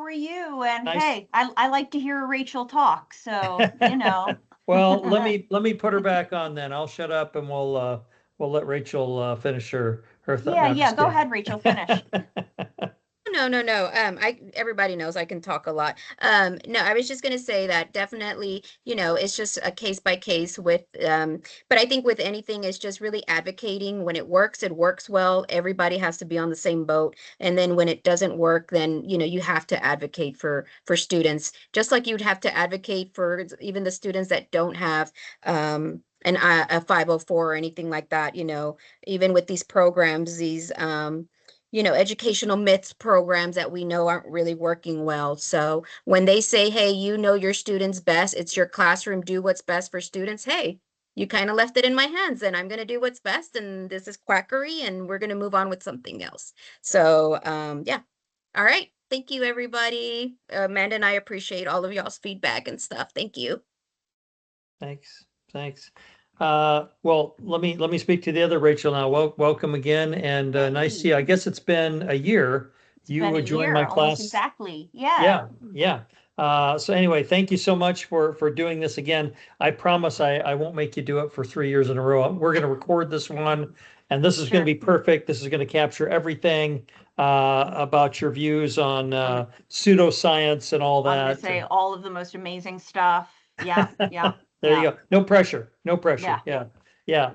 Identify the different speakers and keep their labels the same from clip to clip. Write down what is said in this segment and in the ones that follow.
Speaker 1: are you? And
Speaker 2: Nice.
Speaker 1: hey, I like to hear Rachel talk, so you know.
Speaker 2: Well, let me put her back on then. I'll shut up and we'll let Rachel finish her thought.
Speaker 1: Yeah,
Speaker 2: No, I'm
Speaker 1: yeah,
Speaker 2: just
Speaker 1: go
Speaker 2: kidding.
Speaker 1: ahead, Rachel, finish.
Speaker 3: No, no, no. Everybody knows I can talk a lot. No, I was just gonna say that definitely, it's just a case by case but I think with anything, it's just really advocating. When it works well. Everybody has to be on the same boat. And then when it doesn't work, then, you have to advocate for students, just like you'd have to advocate for even the students that don't have a 504 or anything like that, even with these programs, these educational myths programs that we know aren't really working well. So when they say, hey, you know your students best, it's your classroom, do what's best for students. Hey, you kind of left it in my hands and I'm going to do what's best. And this is quackery and we're going to move on with something else. So, yeah. All right. Thank you, everybody. Amanda and I appreciate all of y'all's feedback and stuff. Thank you.
Speaker 2: Thanks. Thanks. Well, let me speak to the other Rachel now. Welcome again, and nice to see
Speaker 1: Hey,
Speaker 2: you. I guess it's been a year.
Speaker 1: it's been
Speaker 2: You
Speaker 1: a
Speaker 2: joined my
Speaker 1: year, almost
Speaker 2: class.
Speaker 1: exactly. Yeah.
Speaker 2: Yeah, yeah. So anyway, thank you so much for doing this again. I promise I won't make you do it for 3 years in a row. We're going to record this one, and this is going to
Speaker 1: Sure.
Speaker 2: be perfect. This is going to capture everything about your views on
Speaker 1: I'm
Speaker 2: pseudoscience and all
Speaker 1: I'm gonna
Speaker 2: that.
Speaker 1: say all of the most amazing stuff. Yeah, yeah,
Speaker 2: There you
Speaker 1: yeah,
Speaker 2: go. No pressure. No
Speaker 1: yeah.
Speaker 2: pressure. Yeah. Yeah.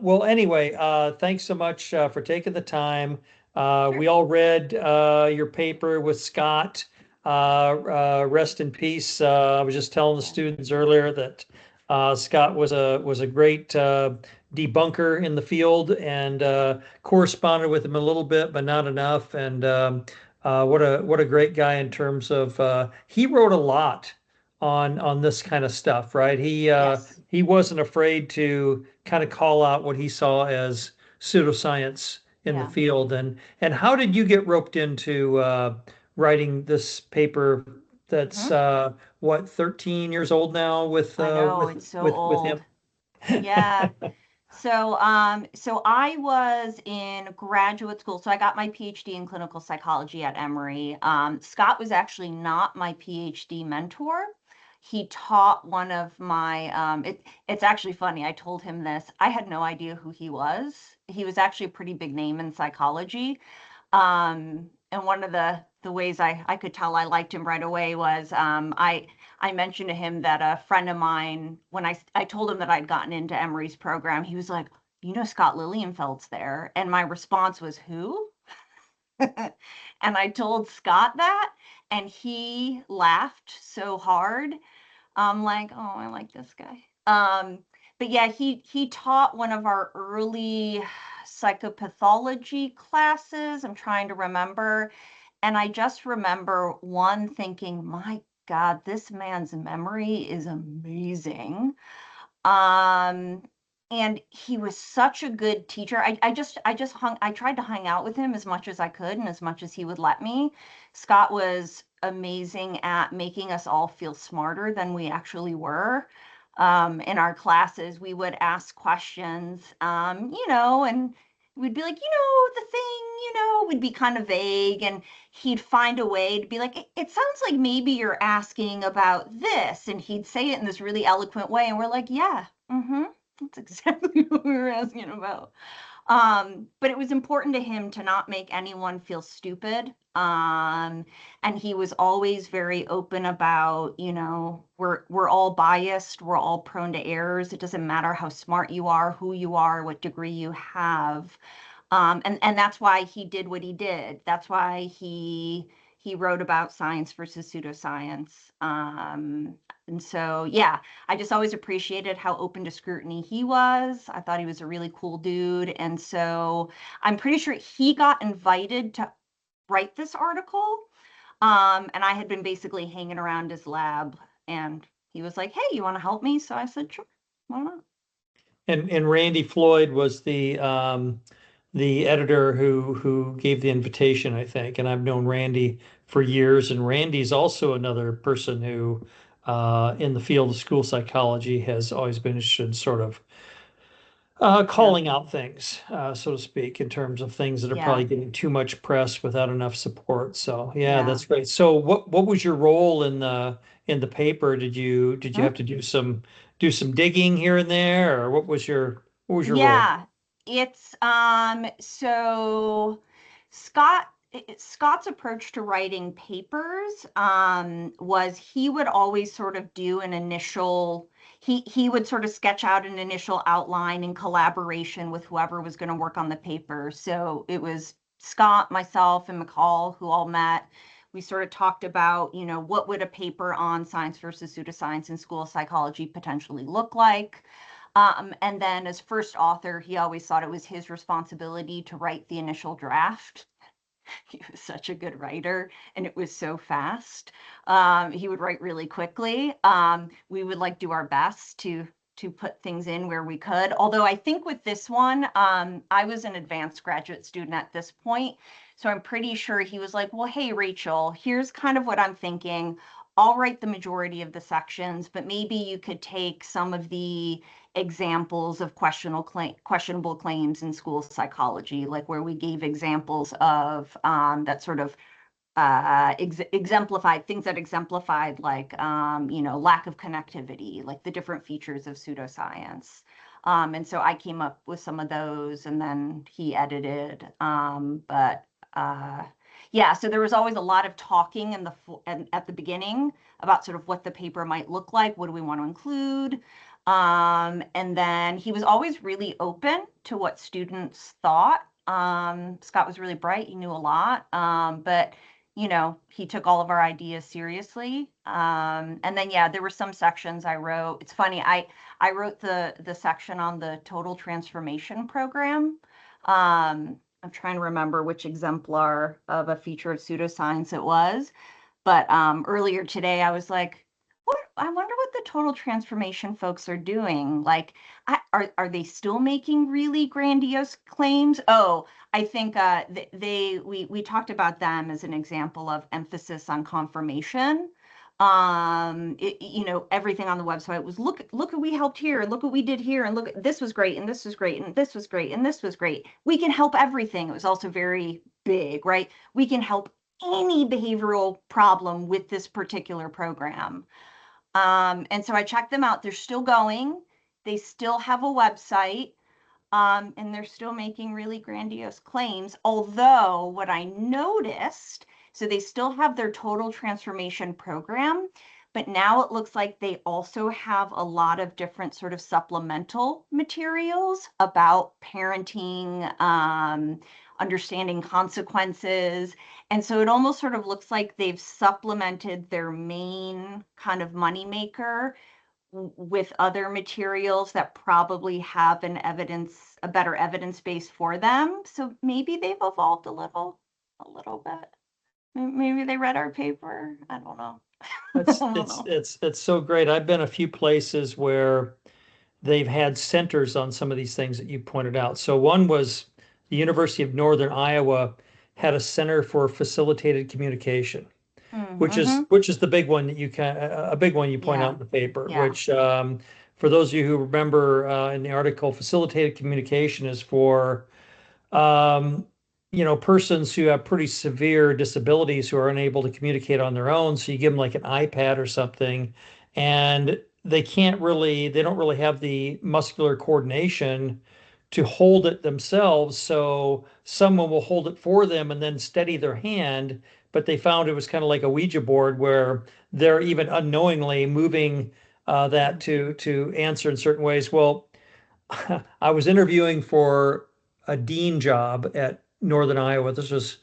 Speaker 2: Well, anyway, thanks so much for taking the time.
Speaker 1: Sure.
Speaker 2: We all read your paper with Scott. Rest in peace. I was just telling the
Speaker 1: Yeah.
Speaker 2: students earlier that Scott was a great debunker in the field and corresponded with him a little bit, but not enough. And what a great guy in terms of he wrote a lot on this kind of stuff, right?
Speaker 1: Yes.
Speaker 2: He wasn't afraid to kind of call out what he saw as pseudoscience in the
Speaker 1: Yeah.
Speaker 2: field. And how did you get roped into writing this paper that's
Speaker 1: Hmm.
Speaker 2: what 13 years old now with
Speaker 1: I know, it's so
Speaker 2: with him?
Speaker 1: old. Yeah. So I was in graduate school. So I got my PhD in clinical psychology at Emory. Scott was actually not my PhD mentor. He taught one of my, it's actually funny. I told him this. I had no idea who he was. He was actually a pretty big name in psychology. And one of the ways I could tell I liked him right away was I mentioned to him that a friend of mine, when I told him that I'd gotten into Emory's program, he was like, you know, Scott Lilienfeld's there. And my response was, who? And I told Scott that, and he laughed so hard. I'm like, oh, I like this guy. But yeah, he taught one of our early psychopathology classes. I'm trying to remember. And I just remember one thinking, my God, this man's memory is amazing. Um, and he was such a good teacher. I tried to hang out with him as much as I could and as much as he would let me. Scott was amazing at making us all feel smarter than we actually were. In our classes, we would ask questions, and we'd be like, the thing, we'd be kind of vague, and he'd find a way to be like, it sounds like maybe you're asking about this. And he'd say it in this really eloquent way. And we're like, yeah, that's exactly what we were asking about. But it was important to him to not make anyone feel stupid. And he was always very open about, we're all biased, we're all prone to errors. It doesn't matter how smart you are, who you are, what degree you have. And that's why he did what he did. That's why he wrote about science versus pseudoscience. And so, yeah, I just always appreciated how open to scrutiny he was. I thought he was a really cool dude. And so I'm pretty sure he got invited to write this article. And I had been basically hanging around his lab, and he was like, hey, you want to help me? So I said, sure, why not?
Speaker 2: And Randy Floyd was the editor who gave the invitation, I think. And I've known Randy for years. And Randy's also another person who, in the field of school psychology, has always been interested in sort of calling out things, so to speak, in terms of things that are
Speaker 1: Yeah,
Speaker 2: probably getting too much press without enough support. So yeah,
Speaker 1: yeah.
Speaker 2: that's great. So what was your role in the paper? Did you
Speaker 1: Hmm?
Speaker 2: have to do some digging here and there, or what was your role?
Speaker 1: Yeah, it's so Scott's approach to writing papers was he would always sort of do an initial he would sort of sketch out an initial outline in collaboration with whoever was going to work on the paper. So it was Scott, myself, and McCall who all met. We sort of talked about, what would a paper on science versus pseudoscience in school psychology potentially look like. And then as first author, he always thought it was his responsibility to write the initial draft. He was such a good writer and it was so fast. He would write really quickly. We would like do our best to put things in where we could. Although I think with this one, I was an advanced graduate student at this point. So I'm pretty sure he was like, well, hey, Rachel, here's kind of what I'm thinking. I'll write the majority of the sections, but maybe you could take some of the examples of questionable claims in school psychology, like where we gave examples of that sort of exemplified things that exemplified like lack of connectivity, like the different features of pseudoscience. And so I came up with some of those, and then he edited. But yeah, so there was always a lot of talking at the beginning about sort of what the paper might look like, what do we want to include. And then he was always really open to what students thought. Scott was really bright, he knew a lot, but he took all of our ideas seriously. And then yeah, there were some sections I wrote. It's funny, I wrote the section on the total transformation program. I'm trying to remember which exemplar of a feature of pseudoscience it was. But earlier today, I was like, what? I wonder what the total transformation folks are doing. Like, are they still making really grandiose claims? Oh, I think we talked about them as an example of emphasis on confirmation. Everything on the website was look what we helped here, and look what we did here, and look, this was great, and this was great, and this was great, and this was great. We can help everything. It was also very big, right? We can help any behavioral problem with this particular program. And so I checked them out. They're still going. They still have a website. And they're still making really grandiose claims. Although what I noticed, so they still have their total transformation program, but now it looks like they also have a lot of different sort of supplemental materials about parenting, understanding consequences. And so it almost sort of looks like they've supplemented their main kind of moneymaker with other materials that probably have a better evidence base for them. So maybe they've evolved a little bit. Maybe they read our paper. I don't know. I
Speaker 2: It's
Speaker 1: don't
Speaker 2: it's
Speaker 1: know.
Speaker 2: it's it's so great. I've been a few places where they've had centers on some of these things that you pointed out. So one was the University of Northern Iowa had a center for facilitated communication, which is
Speaker 1: Mm-hmm.
Speaker 2: which is the big one that a big one you point out
Speaker 1: Yeah.
Speaker 2: in the paper,
Speaker 1: Yeah.
Speaker 2: which for those of you who remember in the article, facilitated communication is for um, persons who have pretty severe disabilities who are unable to communicate on their own. So you give them like an iPad or something, and they don't really have the muscular coordination to hold it themselves. So someone will hold it for them and then steady their hand. But they found it was kind of like a Ouija board where they're even unknowingly moving that to answer in certain ways. Well, I was interviewing for a dean job at Northern Iowa. This was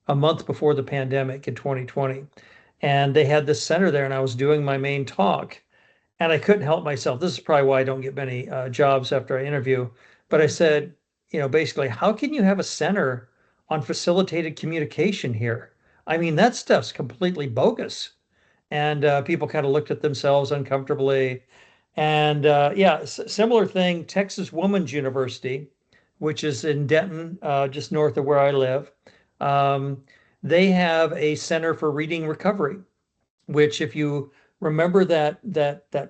Speaker 2: a month before the pandemic in 2020. And they had this center there, and I was doing my main talk, and I couldn't help myself. This is probably why I don't get many jobs after I interview. But I
Speaker 1: Mm.
Speaker 2: said, basically, how can you have a center on facilitated communication here? I mean, that stuff's completely bogus. And people kind of looked at themselves uncomfortably. And yeah, similar thing, Texas Woman's University, which is in Denton, just north of where I live. Um, they have a Center for Reading Recovery, which if you remember that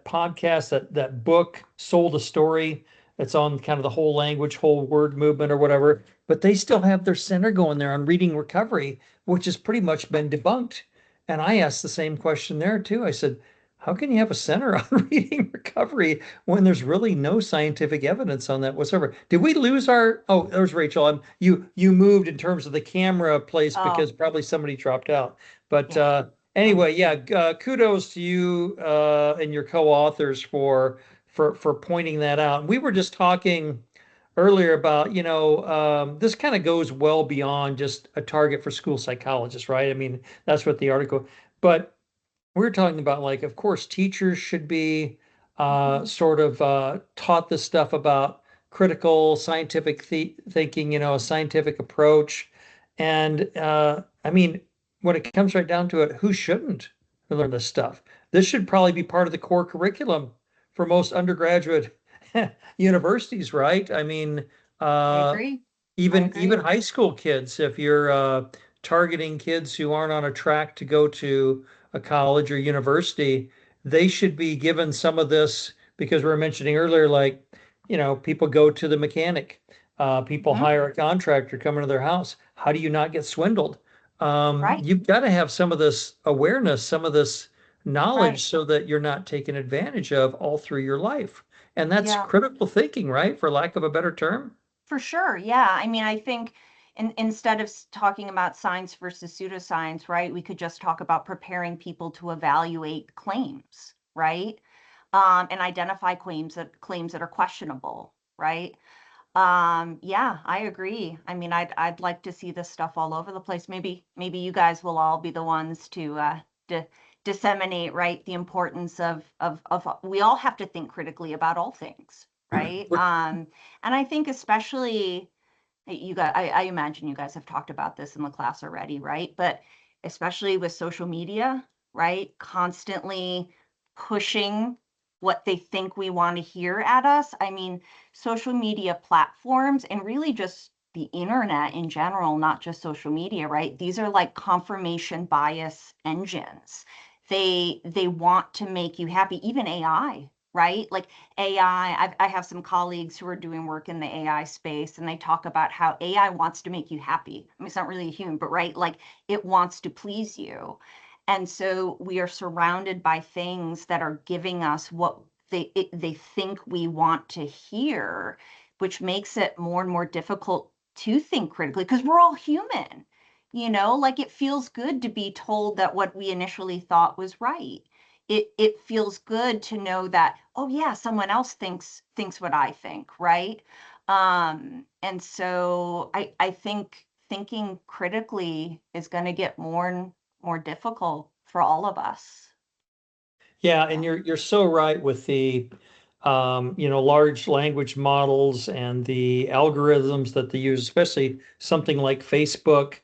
Speaker 2: podcast, that book Sold a Story, It's on kind of the whole language, whole word movement or whatever, but they still have their center going there on reading recovery, which has pretty much been debunked. And I asked the same question there too. I said, how can you have a center on reading recovery when there's really no scientific evidence on that whatsoever? Did we lose our, oh, there's Rachel. You moved in terms of the camera place
Speaker 1: Oh,
Speaker 2: because probably somebody dropped out. But
Speaker 1: yeah.
Speaker 2: anyway, yeah, kudos to you and your co-authors for pointing that out. We were just talking earlier about, this kind of goes well beyond just a target for school psychologists, right? I mean, that's what the article, but we're talking about, like, of course, teachers should be sort of taught this stuff about critical scientific thinking, a scientific approach. And I mean, when it comes right down to it, who shouldn't learn this stuff? This should probably be part of the core curriculum for most undergraduate universities, right? I mean,
Speaker 1: I
Speaker 2: uh,
Speaker 1: agree. I
Speaker 2: even
Speaker 1: agree.
Speaker 2: high school kids, if you're targeting kids who aren't on a track to go to a college or university, they should be given some of this because we were mentioning earlier, like, people go to the mechanic, people
Speaker 1: Hmm.
Speaker 2: hire a contractor come into their house. How do you not get swindled?
Speaker 1: Right,
Speaker 2: You've got to have some of this awareness, some of this knowledge
Speaker 1: right.
Speaker 2: so that you're not taken advantage of all through your life. And that's
Speaker 1: Yeah.
Speaker 2: critical thinking, right? For lack of a better term.
Speaker 1: For sure. Yeah. I mean, I think instead of talking about science versus pseudoscience, right, we could just talk about preparing people to evaluate claims, right? And identify claims that are questionable, right? Yeah, I agree. I mean, I'd like to see this stuff all over the place. Maybe you guys will all be the ones to disseminate, right, the importance of we all have to think critically about all things, right? And I think especially you guys, I imagine you guys have talked about this in the class already, right? But especially with social media, right? Constantly pushing what they think we want to hear at us. I mean, social media platforms and really just the internet in general, not just social media, right? These are like confirmation bias engines. They want to make you happy, even AI, right? Like I have some colleagues who are doing work in the AI space, and they talk about how AI wants to make you happy. I mean, it's not really a human, but right, like it wants to please you. And so we are surrounded by things that are giving us what they think we want to hear, which makes it more and more difficult to think critically because we're all human. Like it feels good to be told that what we initially thought was right. It feels good to know that, oh yeah, someone else thinks what I think, right? And so I think thinking critically is going to get more and more difficult for all of us.
Speaker 2: Yeah, and
Speaker 1: Yeah.
Speaker 2: you're so right with the large language models and the algorithms that they use, especially something like Facebook.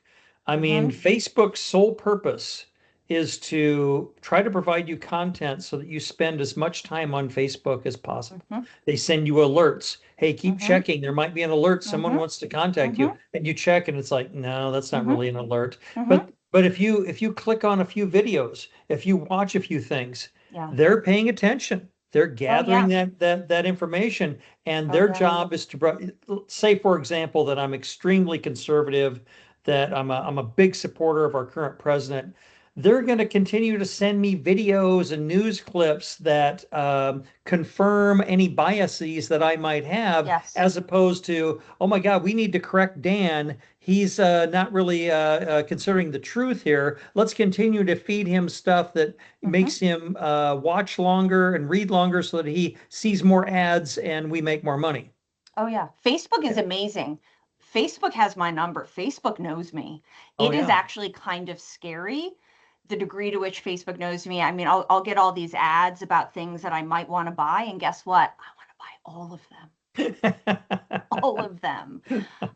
Speaker 2: I mean,
Speaker 1: Mm-hmm.
Speaker 2: Facebook's sole purpose is to try to provide you content so that you spend as much time on Facebook as possible.
Speaker 1: Mm-hmm.
Speaker 2: They send you alerts. Hey, keep
Speaker 1: Mm-hmm.
Speaker 2: checking. There might be an alert. Someone
Speaker 1: Mm-hmm.
Speaker 2: wants to contact
Speaker 1: Mm-hmm.
Speaker 2: you, and you check, and it's like, no, that's not
Speaker 1: Mm-hmm.
Speaker 2: really an alert.
Speaker 1: Mm-hmm.
Speaker 2: But if you click on a few videos, if you watch a few things,
Speaker 1: Yeah.
Speaker 2: they're paying attention. They're
Speaker 1: Oh
Speaker 2: gathering
Speaker 1: yeah.
Speaker 2: that information, and
Speaker 1: Oh
Speaker 2: their
Speaker 1: yeah.
Speaker 2: job is to say, for example, that I'm extremely conservative, that I'm a big supporter of our current president. They're going to continue to send me videos and news clips that confirm any biases that I might have,
Speaker 1: Yes.
Speaker 2: as opposed to, oh my God, we need to correct Dan. He's not really considering the truth here. Let's continue to feed him stuff that
Speaker 1: Mm-hmm.
Speaker 2: makes him watch longer and read longer so that he sees more ads and we make more money.
Speaker 1: Oh yeah. Facebook is
Speaker 2: Yeah.
Speaker 1: amazing. Facebook has my number. Facebook knows me.
Speaker 2: Oh
Speaker 1: It is
Speaker 2: yeah.
Speaker 1: actually kind of scary the degree to which Facebook knows me. I mean, I'll get all these ads about things that I might want to buy, and guess what? I want to buy all of them. All of them.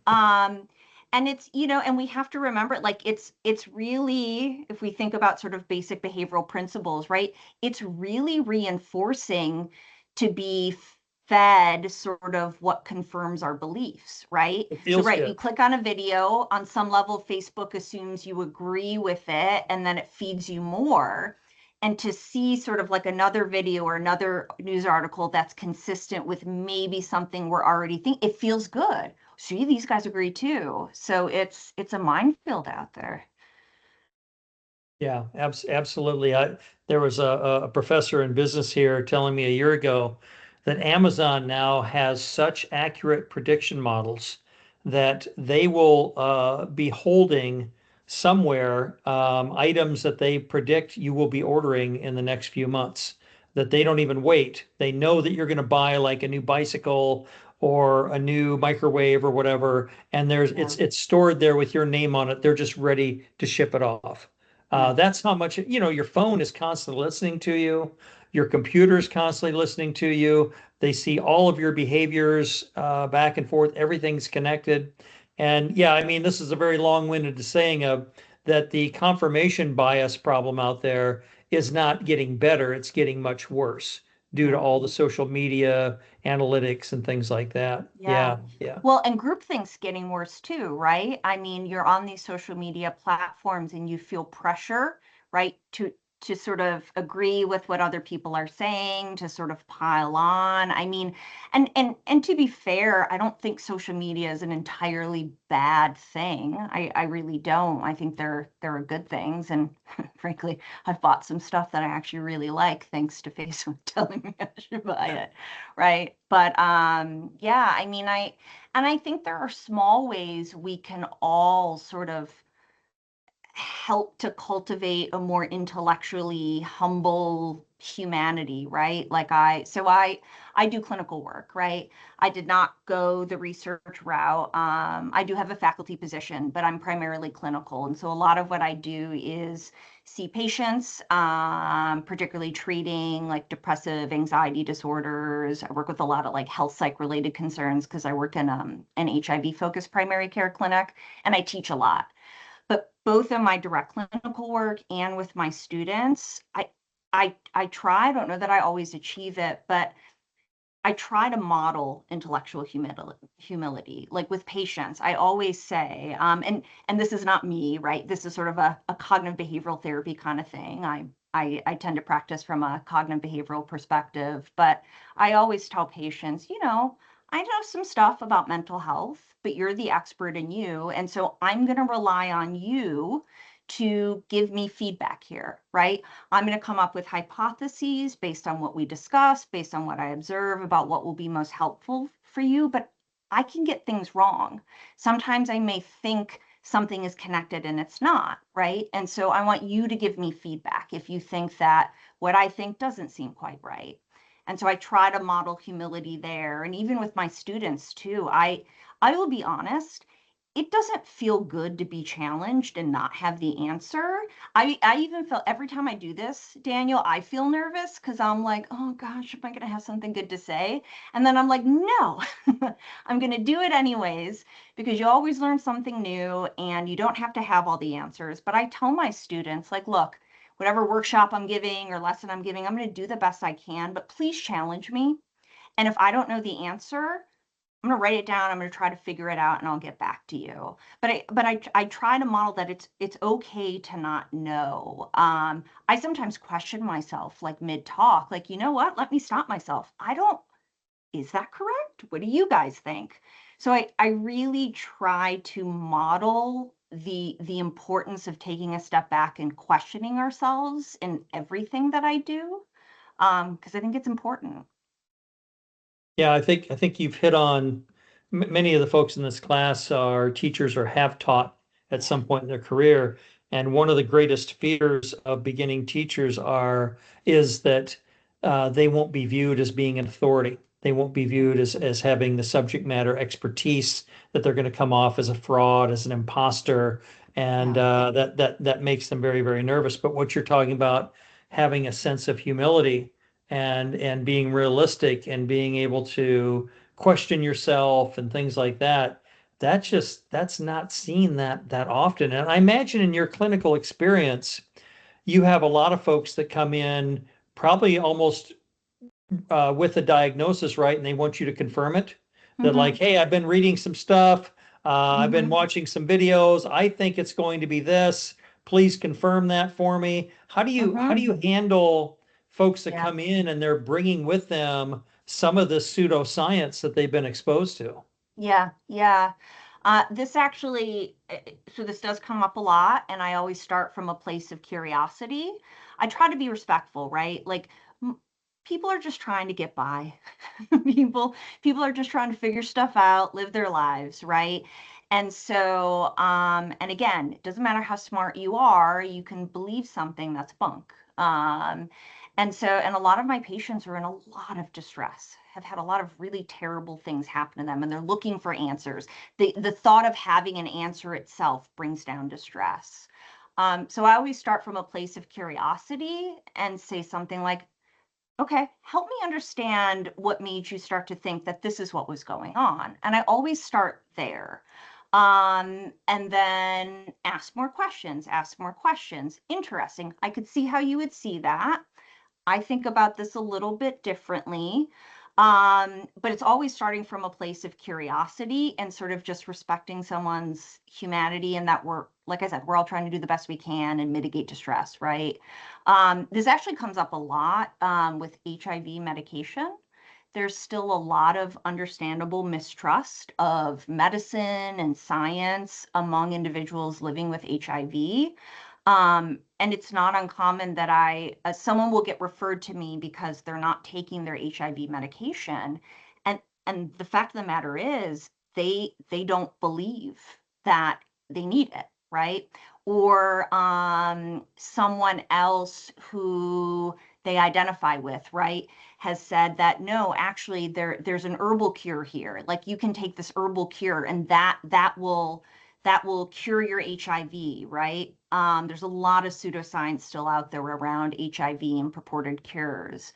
Speaker 1: Um, and and we have to remember, like, it's really, if we think about sort of basic behavioral principles, right? It's really reinforcing to be fed sort of what confirms our beliefs, right?
Speaker 2: It
Speaker 1: So,
Speaker 2: feels
Speaker 1: right, you
Speaker 2: good.
Speaker 1: click on a video, on some level, Facebook assumes you agree with it, and then it feeds you more. and to see sort of like another video or another news article that's consistent with maybe something we're already thinking, it feels good. See, these guys agree too. So it's a minefield out there.
Speaker 2: Yeah, absolutely. There was a professor in business here telling me a year ago that Amazon now has such accurate prediction models that they will be holding somewhere items that they predict you will be ordering in the next few months, that they don't even wait. They know that you're going to buy like a new bicycle or a new microwave or whatever, and
Speaker 1: Yeah.
Speaker 2: it's stored there with your name on it. They're just ready to ship it off.
Speaker 1: Yeah.
Speaker 2: That's how much, your phone is constantly listening to you. Your computer is constantly listening to you. They see all of your behaviors back and forth. Everything's connected. And yeah, I mean, this is a very long-winded saying of that the confirmation bias problem out there is not getting better. It's getting much worse due to
Speaker 1: Yeah.
Speaker 2: all the social media analytics and things like that.
Speaker 1: Yeah.
Speaker 2: Yeah, yeah.
Speaker 1: Well, and groupthink getting worse too, right? I mean, you're on these social media platforms and you feel pressure, right, to sort of agree with what other people are saying, to sort of pile on. I mean, and to be fair, I don't think social media is an entirely bad thing. I really don't. I think there are good things, and frankly, I've bought some stuff that I actually really like thanks to Facebook telling me I should buy it, right? But yeah, I mean, I think there are small ways we can all sort of help to cultivate a more intellectually humble humanity, right? Like I do clinical work, right? I did not go the research route. I do have a faculty position, but I'm primarily clinical. And so a lot of what I do is see patients, particularly treating like depressive anxiety disorders. I work with a lot of like health psych related concerns because I work in an HIV focused primary care clinic, and I teach a lot. But both in my direct clinical work and with my students, I try, I don't know that I always achieve it, but I try to model intellectual humility. Like with patients, I always say, and this is not me, right? This is sort of a cognitive behavioral therapy kind of thing. I tend to practice from a cognitive behavioral perspective, but I always tell patients, I know some stuff about mental health, but you're the expert in you, and so I'm going to rely on you to give me feedback here, right? I'm going to come up with hypotheses based on what we discuss, based on what I observe about what will be most helpful for you, but I can get things wrong. Sometimes I may think something is connected and it's not, right? And so I want you to give me feedback if you think that what I think doesn't seem quite right. And so I try to model humility there. And even with my students too, I will be honest, it doesn't feel good to be challenged and not have the answer. I even feel every time I do this, Daniel, I feel nervous because I'm like, oh gosh, am I going to have something good to say? And then I'm like, no, I'm going to do it anyways because you always learn something new and you don't have to have all the answers. But I tell my students, like, look, whatever workshop I'm giving or lesson I'm giving, I'm going to do the best I can, but please challenge me. And if I don't know the answer, I'm gonna write it down. I'm gonna try to figure it out, and I'll get back to you. But I try to model that it's okay to not know. I sometimes question myself, like mid talk, like you know what? Let me stop myself. I don't. Is that correct? What do you guys think? So I really try to model the importance of taking a step back and questioning ourselves in everything that I do, because I think it's important.
Speaker 2: Yeah, I think you've hit on many of the folks in this class are teachers or have taught at
Speaker 1: Yeah.
Speaker 2: some point in their career. And one of the greatest fears of beginning teachers is that they won't be viewed as being an authority. They won't be viewed as having the subject matter expertise, that they're going to come off as a fraud, as an imposter, and
Speaker 1: Yeah.
Speaker 2: that makes them very, very nervous. But what you're talking about, having a sense of humility and being realistic and being able to question yourself and things like that, that's not seen that often. And I imagine in your clinical experience you have a lot of folks that come in probably almost with a diagnosis, right? And they want you to confirm it. That like,
Speaker 1: Hmm.
Speaker 2: hey, I've been reading some stuff, I've been
Speaker 1: Hmm.
Speaker 2: watching some videos, I think it's going to be this, please confirm that for me. How do
Speaker 1: Mm-hmm.
Speaker 2: you handle folks that
Speaker 1: Yeah.
Speaker 2: come in and they're bringing with them some of this pseudoscience that they've been exposed to?
Speaker 1: Yeah. Yeah. This actually, so this does come up a lot, and I always start from a place of curiosity. I try to be respectful, right? Like, m- people are just trying to get by. People are just trying to figure stuff out, live their lives, right? And so, and again, it doesn't matter how smart you are, you can believe something that's bunk. And so, and a lot of my patients are in a lot of distress, have had a lot of really terrible things happen to them, and they're looking for answers. The thought of having an answer itself brings down distress. So I always start from a place of curiosity and say something like, okay, help me understand what made you start to think that this is what was going on. And I always start there. And then ask more questions, ask more questions. Interesting. I could see how you would see that. I think about this a little bit differently. But it's always starting from a place of curiosity and sort of just respecting someone's humanity, and that we're, like I said, we're all trying to do the best we can and mitigate distress, right? This actually comes up a lot with HIV medication. There's still a lot of understandable mistrust of medicine and science among individuals living with HIV. And it's not uncommon that someone will get referred to me because they're not taking their HIV medication. And and the fact of the matter is they don't believe that they need it, right? Or someone else who they identify with, right, has said that no, actually there's an herbal cure here. Like, you can take this herbal cure and that will cure your HIV, right? There's a lot of pseudoscience still out there around HIV and purported cures.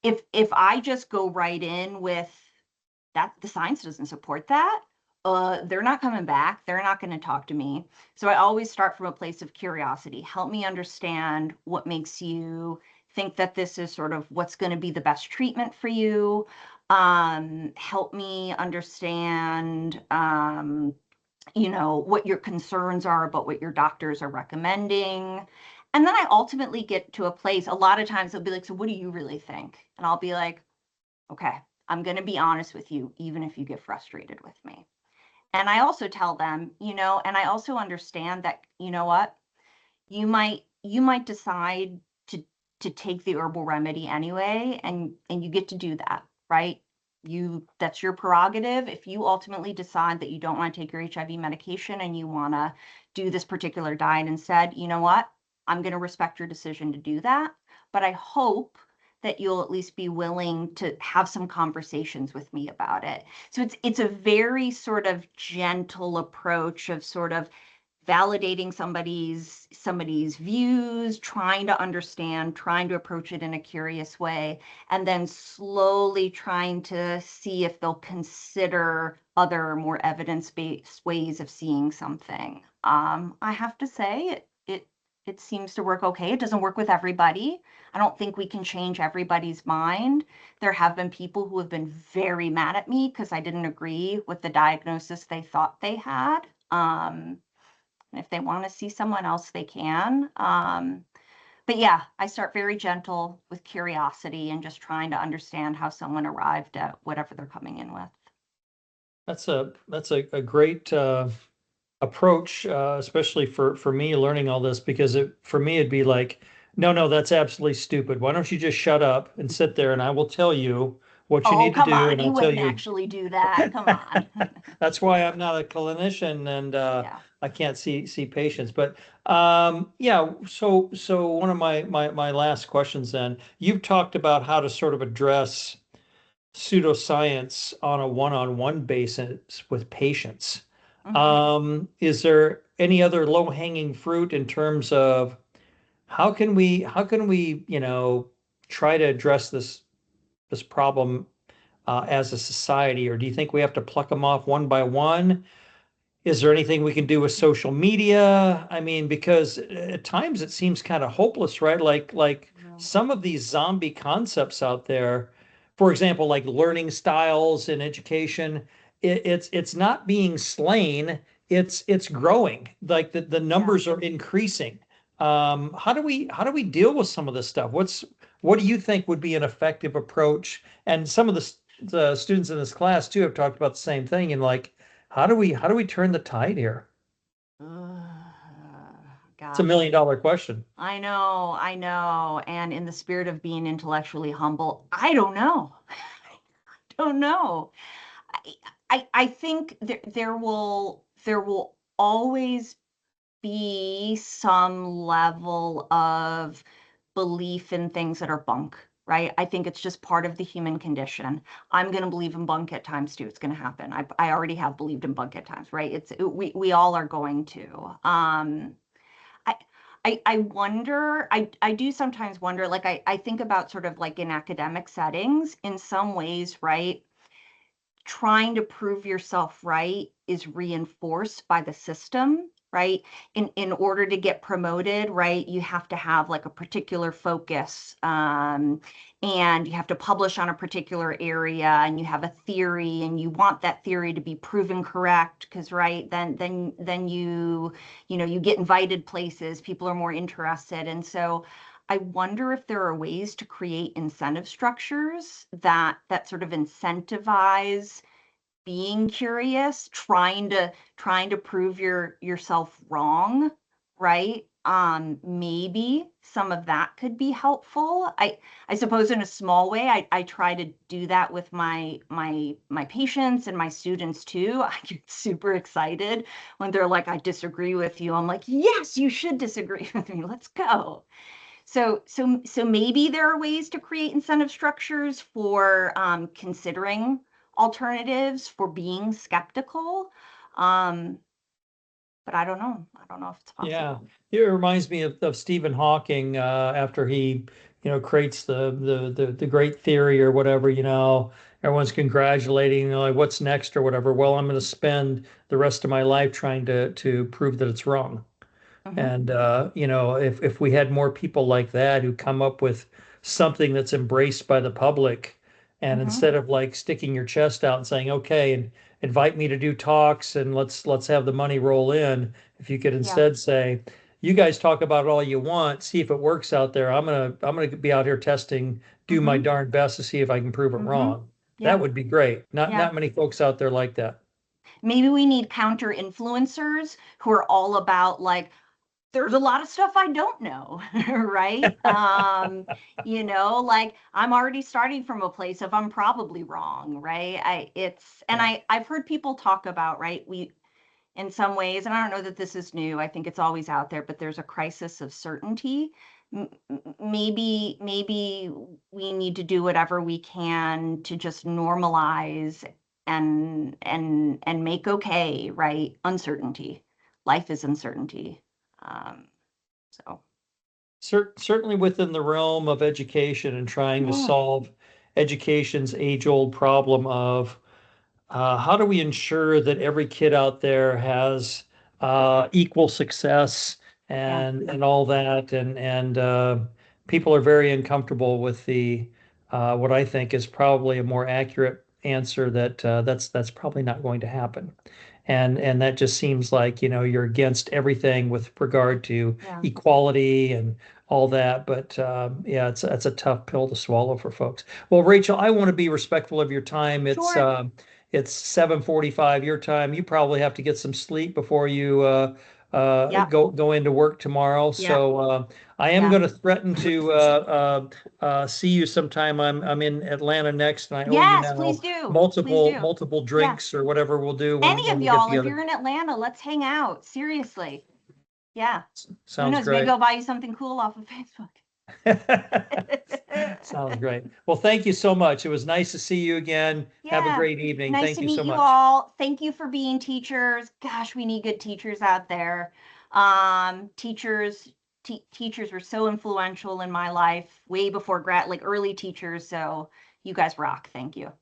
Speaker 1: If I just go right in with that, the science doesn't support that, they're not coming back. They're not going to talk to me. So I always start from a place of curiosity. Help me understand what makes you think that this is sort of what's going to be the best treatment for you. Help me understand what your concerns are about what your doctors are recommending. And then I ultimately get to a place, a lot of times they'll be like, so what do you really think? And I'll be like, okay, I'm going to be honest with you, even if you get frustrated with me. And I also tell them, and I also understand that, you know what, you might decide to take the herbal remedy anyway, and you get to do that, right? That's your prerogative. If you ultimately decide that you don't want to take your HIV medication and you want to do this particular diet instead, you know what? I'm going to respect your decision to do that. But I hope that you'll at least be willing to have some conversations with me about it. So it's a very sort of gentle approach of sort of validating somebody's views, trying to understand, trying to approach it in a curious way, and then slowly trying to see if they'll consider other more evidence-based ways of seeing something. I have to say it seems to work okay. It doesn't work with everybody. I don't think we can change everybody's mind. There have been people who have been very mad at me because I didn't agree with the diagnosis they thought they had. And if they want to see someone else, they can. But yeah, I start very gentle with curiosity and just trying to understand how someone arrived at whatever they're coming in with.
Speaker 2: That's a great approach, especially for me learning all this, because for me it'd be like, no, no, that's absolutely stupid. Why don't you just shut up and sit there and I will tell you what you
Speaker 1: Oh,
Speaker 2: need to
Speaker 1: come
Speaker 2: do,
Speaker 1: on.
Speaker 2: and
Speaker 1: You
Speaker 2: I'll tell
Speaker 1: wouldn't
Speaker 2: you.
Speaker 1: actually do that. Come on.
Speaker 2: That's why I'm not a clinician, and
Speaker 1: Yeah.
Speaker 2: I can't see patients. But yeah, so one of my last questions then, you've talked about how to sort of address pseudoscience on a one-on-one basis with patients.
Speaker 1: Hmm.
Speaker 2: Is there any other low-hanging fruit in terms of how can we try to address this problem as a society, or do you think we have to pluck them off one by one? Is there anything we can do with social media? I mean, because at times it seems kind of hopeless, right? Like
Speaker 1: Yeah.
Speaker 2: some of these zombie concepts out there, for example, like learning styles in education, it's not being slain, it's growing. Like the numbers are increasing. How do we deal with some of this stuff? What do you think would be an effective approach? And some of the students in this class too have talked about the same thing. And like, how do we turn the tide here? It's a
Speaker 1: Gosh.
Speaker 2: $1 million question.
Speaker 1: I know, I know. And in the spirit of being intellectually humble, I don't know. I don't know. I think there will always be some level of belief in things that are bunk, right? I think it's just part of the human condition. I'm going to believe in bunk at times too. It's going to happen. I already have believed in bunk at times, right? We all are going to. I I wonder, I do sometimes wonder, like I think about sort of like in academic settings, in some ways, right? Trying to prove yourself right is reinforced by the system, right? In order to get promoted, right, you have to have like a particular focus, and you have to publish on a particular area, and you have a theory, and you want that theory to be proven correct, because right, then you get invited places, people are more interested, and so I wonder if there are ways to create incentive structures that sort of incentivize being curious, trying to prove yourself wrong, right? Maybe some of that could be helpful. I suppose in a small way, I try to do that with my patients and my students too. I get super excited when they're like, I disagree with you. I'm like, yes, you should disagree with me. Let's go. So maybe there are ways to create incentive structures for considering alternatives, for being skeptical. Um, but I don't know. I don't know if it's
Speaker 2: Yeah,
Speaker 1: possible.
Speaker 2: it reminds me of Stephen Hawking after he, creates the great theory or whatever, everyone's congratulating, like what's next or whatever. Well, I'm going to spend the rest of my life trying to prove that it's wrong.
Speaker 1: Hmm.
Speaker 2: And if we had more people like that who come up with something that's embraced by the public, and
Speaker 1: Hmm.
Speaker 2: instead of like sticking your chest out and saying, "Okay, and invite me to do talks and let's have the money roll in," if you could
Speaker 1: Yeah.
Speaker 2: instead say, "You guys talk about it all you want, see if it works out there. I'm gonna be out here testing, do my
Speaker 1: Hmm.
Speaker 2: darn best to see if I can prove it
Speaker 1: Hmm.
Speaker 2: wrong." That
Speaker 1: Yeah.
Speaker 2: would be great. Not
Speaker 1: Yeah.
Speaker 2: not many folks out there like that.
Speaker 1: Maybe we need counter influencers who are all about like, there's a lot of stuff I don't know, right? Like I'm already starting from a place of I'm probably wrong, right?
Speaker 2: Yeah.
Speaker 1: I've heard people talk about, right? We in some ways, and I don't know that this is new. I think it's always out there, but there's a crisis of certainty. Maybe we need to do whatever we can to just normalize and make okay, right? Uncertainty. Life is uncertainty. Um, so
Speaker 2: Certainly within the realm of education and trying to
Speaker 1: yeah,
Speaker 2: solve education's age-old problem of how do we ensure that every kid out there has equal success
Speaker 1: yeah,
Speaker 2: and all that, and people are very uncomfortable with the what I think is probably a more accurate answer that that's probably not going to happen. And that just seems like, you're against everything with regard to
Speaker 1: yeah.
Speaker 2: equality and all that. But yeah, it's a tough pill to swallow for folks. Well, Rachel, I want to be respectful of your time.
Speaker 1: Sure.
Speaker 2: It's 7:45 your time. You probably have to get some sleep before you
Speaker 1: Yep.
Speaker 2: go into work tomorrow.
Speaker 1: Yep.
Speaker 2: So I am
Speaker 1: Yeah.
Speaker 2: going to threaten to see you sometime. I'm in Atlanta next, and I owe you
Speaker 1: Yes,
Speaker 2: now
Speaker 1: please do. Please
Speaker 2: multiple
Speaker 1: do.
Speaker 2: multiple
Speaker 1: Yeah.
Speaker 2: drinks or whatever we'll do
Speaker 1: Any
Speaker 2: when
Speaker 1: of
Speaker 2: we get
Speaker 1: y'all, if
Speaker 2: together.
Speaker 1: you're in Atlanta, let's hang out. Seriously. Yeah. Who
Speaker 2: Sounds
Speaker 1: knows? Maybe
Speaker 2: great.
Speaker 1: I'll buy you something cool off of Facebook.
Speaker 2: Sounds great. Well, thank you so much. It was nice to see you again. Have a
Speaker 1: Yeah.
Speaker 2: great evening.
Speaker 1: Nice
Speaker 2: Thank
Speaker 1: to
Speaker 2: you so
Speaker 1: meet you
Speaker 2: much.
Speaker 1: all. Thank you for being teachers. Gosh, we need good teachers out there. Teachers were so influential in my life way before grad, like early teachers. So you guys rock. Thank you.